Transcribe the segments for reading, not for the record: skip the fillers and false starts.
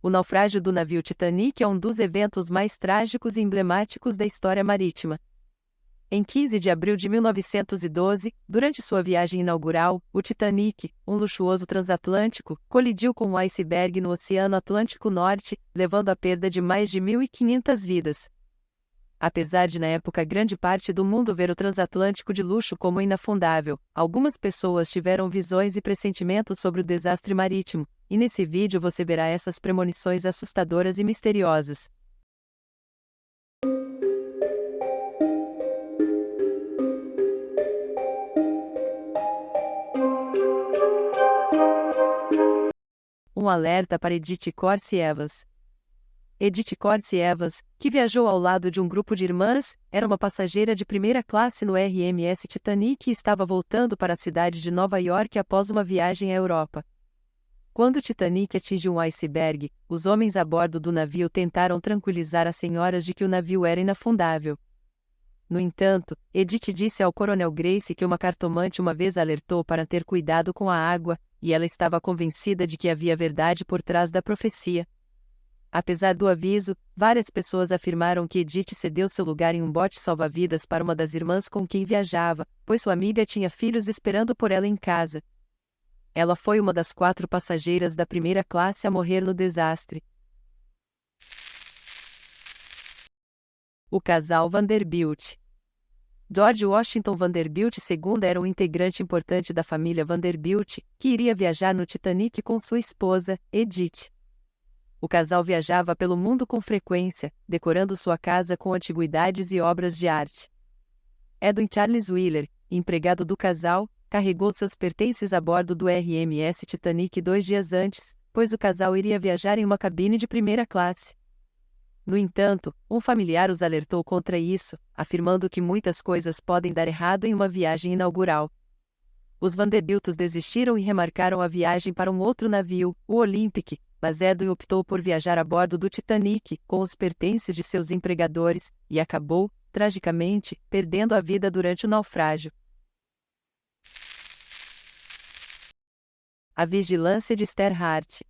O naufrágio do navio Titanic é um dos eventos mais trágicos e emblemáticos da história marítima. Em 15 de abril de 1912, durante sua viagem inaugural, o Titanic, um luxuoso transatlântico, colidiu com um iceberg no Oceano Atlântico Norte, levando à perda de mais de 1.500 vidas. Apesar de na época grande parte do mundo ver o transatlântico de luxo como inafundável, algumas pessoas tiveram visões e pressentimentos sobre o desastre marítimo, e nesse vídeo você verá essas premonições assustadoras e misteriosas. Um alerta para Edith Corsi Evans. Edith Corsi Evans, que viajou ao lado de um grupo de irmãs, era uma passageira de primeira classe no RMS Titanic e estava voltando para a cidade de Nova York após uma viagem à Europa. Quando o Titanic atingiu um iceberg, os homens a bordo do navio tentaram tranquilizar as senhoras de que o navio era inafundável. No entanto, Edith disse ao coronel Grace que uma cartomante uma vez alertou para ter cuidado com a água, e ela estava convencida de que havia verdade por trás da profecia. Apesar do aviso, várias pessoas afirmaram que Edith cedeu seu lugar em um bote salva-vidas para uma das irmãs com quem viajava, pois sua amiga tinha filhos esperando por ela em casa. Ela foi uma das 4 passageiras da primeira classe a morrer no desastre. O casal Vanderbilt. George Washington Vanderbilt II era um integrante importante da família Vanderbilt, que iria viajar no Titanic com sua esposa, Edith. O casal viajava pelo mundo com frequência, decorando sua casa com antiguidades e obras de arte. Edwin Charles Wheeler, empregado do casal, carregou seus pertences a bordo do RMS Titanic 2 dias antes, pois o casal iria viajar em uma cabine de primeira classe. No entanto, um familiar os alertou contra isso, afirmando que muitas coisas podem dar errado em uma viagem inaugural. Os Vanderbilts desistiram e remarcaram a viagem para um outro navio, o Olympic, mas Edwin optou por viajar a bordo do Titanic, com os pertences de seus empregadores, e acabou, tragicamente, perdendo a vida durante o naufrágio. A vigilância de Esther Hart.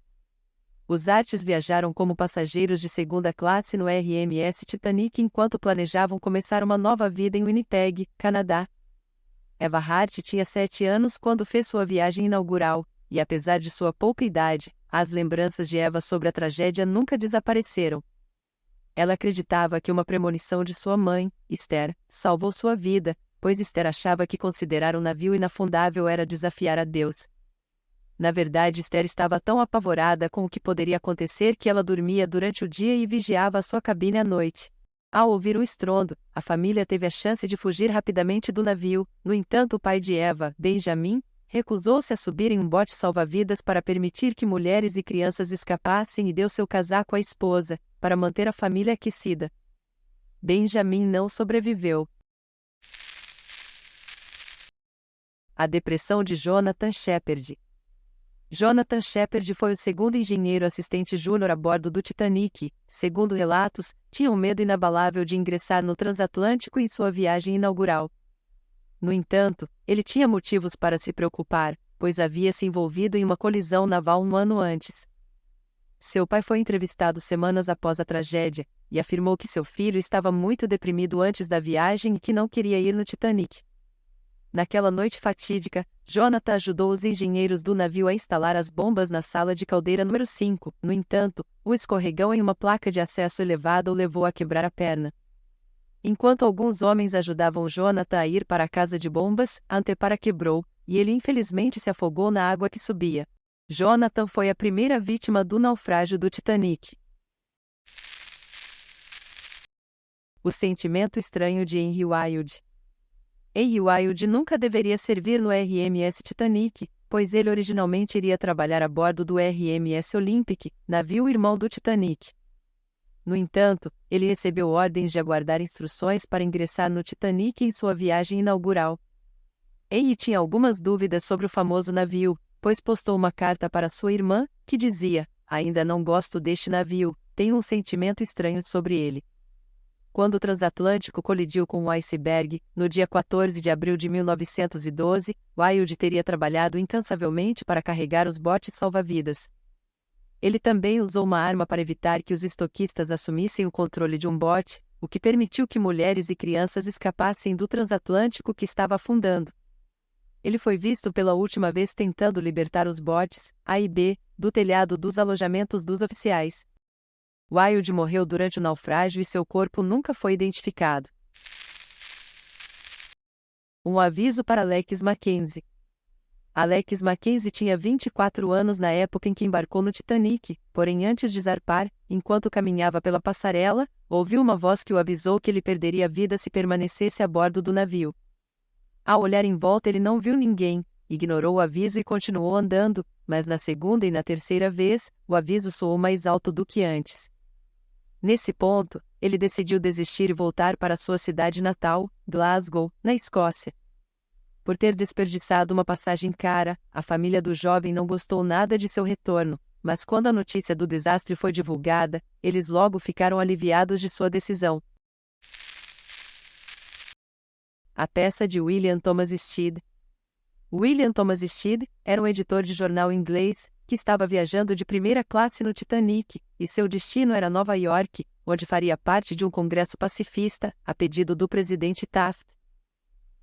Os Harts viajaram como passageiros de segunda classe no RMS Titanic enquanto planejavam começar uma nova vida em Winnipeg, Canadá. Eva Hart tinha 7 anos quando fez sua viagem inaugural, e apesar de sua pouca idade, as lembranças de Eva sobre a tragédia nunca desapareceram. Ela acreditava que uma premonição de sua mãe, Esther, salvou sua vida, pois Esther achava que considerar um navio inafundável era desafiar a Deus. Na verdade, Esther estava tão apavorada com o que poderia acontecer que ela dormia durante o dia e vigiava a sua cabine à noite. Ao ouvir o estrondo, a família teve a chance de fugir rapidamente do navio. No entanto, o pai de Eva, Benjamin, recusou-se a subir em um bote salva-vidas para permitir que mulheres e crianças escapassem e deu seu casaco à esposa, para manter a família aquecida. Benjamin não sobreviveu. A depressão de Jonathan Shepherd. Jonathan Shepherd foi o segundo engenheiro assistente júnior a bordo do Titanic. Segundo relatos, tinha um medo inabalável de ingressar no transatlântico em sua viagem inaugural. No entanto, ele tinha motivos para se preocupar, pois havia se envolvido em uma colisão naval um ano antes. Seu pai foi entrevistado semanas após a tragédia, e afirmou que seu filho estava muito deprimido antes da viagem e que não queria ir no Titanic. Naquela noite fatídica, Jonathan ajudou os engenheiros do navio a instalar as bombas na sala de caldeira número 5. No entanto, o escorregão em uma placa de acesso elevado o levou a quebrar a perna. Enquanto alguns homens ajudavam Jonathan a ir para a casa de bombas, a antepara quebrou, e ele infelizmente se afogou na água que subia. Jonathan foi a primeira vítima do naufrágio do Titanic. O sentimento estranho de Henry Wilde. Henry Wilde nunca deveria servir no RMS Titanic, pois ele originalmente iria trabalhar a bordo do RMS Olympic, navio irmão do Titanic. No entanto, ele recebeu ordens de aguardar instruções para ingressar no Titanic em sua viagem inaugural. Henry tinha algumas dúvidas sobre o famoso navio, pois postou uma carta para sua irmã, que dizia: "Ainda não gosto deste navio, tenho um sentimento estranho sobre ele." Quando o transatlântico colidiu com um iceberg, no dia 14 de abril de 1912, Wilde teria trabalhado incansavelmente para carregar os botes salva-vidas. Ele também usou uma arma para evitar que os estoquistas assumissem o controle de um bote, o que permitiu que mulheres e crianças escapassem do transatlântico que estava afundando. Ele foi visto pela última vez tentando libertar os botes, A e B, do telhado dos alojamentos dos oficiais. Wilde morreu durante o naufrágio e seu corpo nunca foi identificado. Um aviso para Alex Mackenzie. Alex Mackenzie tinha 24 anos na época em que embarcou no Titanic, porém antes de zarpar, enquanto caminhava pela passarela, ouviu uma voz que o avisou que ele perderia a vida se permanecesse a bordo do navio. Ao olhar em volta ele não viu ninguém, ignorou o aviso e continuou andando, mas na segunda e na terceira vez, o aviso soou mais alto do que antes. Nesse ponto, ele decidiu desistir e voltar para sua cidade natal, Glasgow, na Escócia. Por ter desperdiçado uma passagem cara, a família do jovem não gostou nada de seu retorno, mas quando a notícia do desastre foi divulgada, eles logo ficaram aliviados de sua decisão. A peça de William Thomas Stead. William Thomas Stead era um editor de jornal inglês, que estava viajando de primeira classe no Titanic, e seu destino era Nova York, onde faria parte de um congresso pacifista, a pedido do presidente Taft.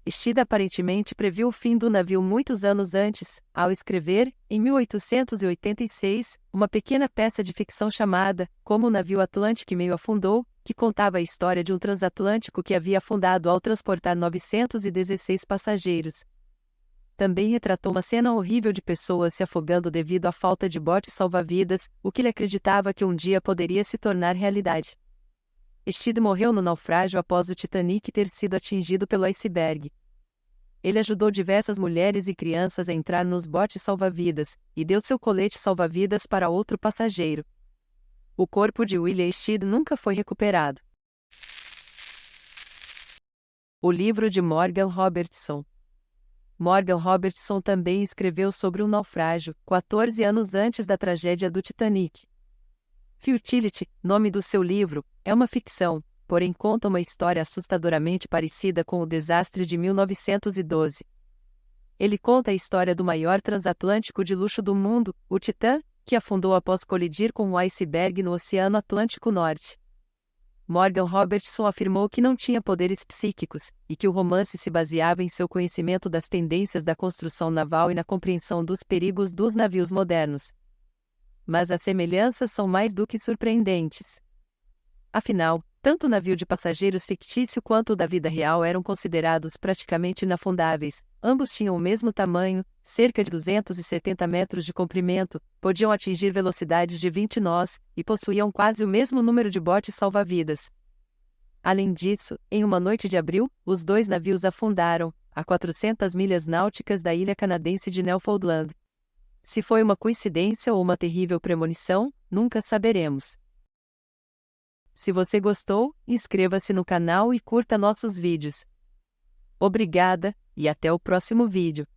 Stead aparentemente previu o fim do navio muitos anos antes, ao escrever, em 1886, uma pequena peça de ficção chamada Como o Navio Atlantic Meio Afundou, que contava a história de um transatlântico que havia afundado ao transportar 916 passageiros. Também retratou uma cena horrível de pessoas se afogando devido à falta de botes salva-vidas, o que ele acreditava que um dia poderia se tornar realidade. Stead morreu no naufrágio após o Titanic ter sido atingido pelo iceberg. Ele ajudou diversas mulheres e crianças a entrar nos botes salva-vidas, e deu seu colete salva-vidas para outro passageiro. O corpo de William Stead nunca foi recuperado. O livro de Morgan Robertson. Morgan Robertson também escreveu sobre um naufrágio, 14 anos antes da tragédia do Titanic. Futility, nome do seu livro, é uma ficção, porém conta uma história assustadoramente parecida com o desastre de 1912. Ele conta a história do maior transatlântico de luxo do mundo, o Titã, que afundou após colidir com um iceberg no Oceano Atlântico Norte. Morgan Robertson afirmou que não tinha poderes psíquicos, e que o romance se baseava em seu conhecimento das tendências da construção naval e na compreensão dos perigos dos navios modernos. Mas as semelhanças são mais do que surpreendentes. Afinal, tanto o navio de passageiros fictício quanto o da vida real eram considerados praticamente inafundáveis, ambos tinham o mesmo tamanho, cerca de 270 metros de comprimento, podiam atingir velocidades de 20 nós, e possuíam quase o mesmo número de botes salva-vidas. Além disso, em uma noite de abril, os dois navios afundaram, a 400 milhas náuticas da ilha canadense de Newfoundland. Se foi uma coincidência ou uma terrível premonição, nunca saberemos. Se você gostou, inscreva-se no canal e curta nossos vídeos. Obrigada, e até o próximo vídeo.